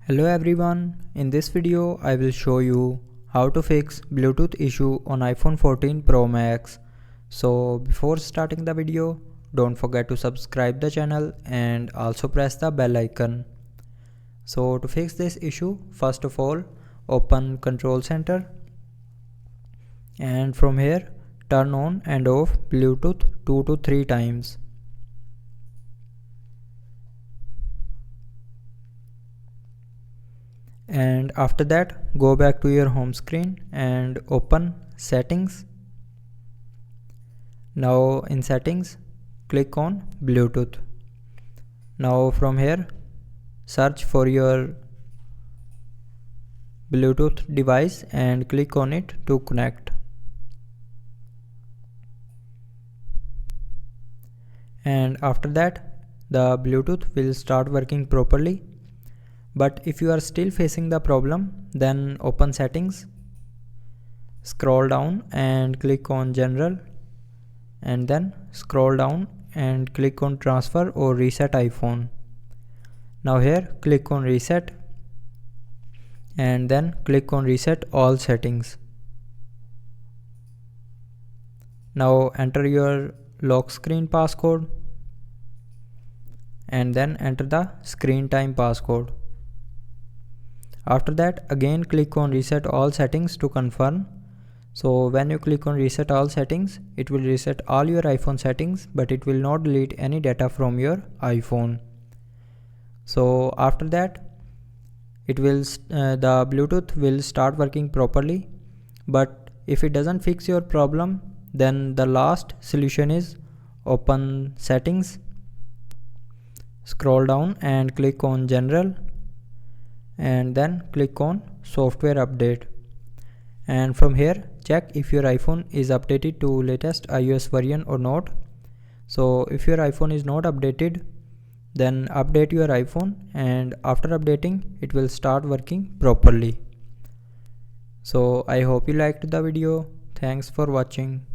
Hello everyone, in this video I will show you how to fix Bluetooth issue on iPhone 14 Pro Max. So before starting the video, don't forget to subscribe the channel and also press the bell icon. So to fix this issue, first of all open Control Center and from here turn on and off Bluetooth 2 to 3 times. And after that go back to your home screen and open settings. Now in settings click on Bluetooth. Now from here search for your Bluetooth device and click on it to connect. And after that the Bluetooth will start working properly. But if you are still facing the problem, then open settings, scroll down and click on general, and then scroll down and click on transfer or reset iPhone. Now here click on reset and then click on reset all settings. Now enter your lock screen passcode and then enter the screen time passcode. After that again click on reset all settings to confirm. So when you click on reset all settings, it will reset all your iPhone settings, but it will not delete any data from your iPhone. So after that the Bluetooth will start working properly. But if it doesn't fix your problem, then the last solution is open settings, scroll down and click on general and then click on software update, and from here check if your iPhone is updated to latest iOS version or not. So if your iPhone is not updated, then update your iPhone, and after updating it will start working properly. So I hope you liked the video. Thanks for watching.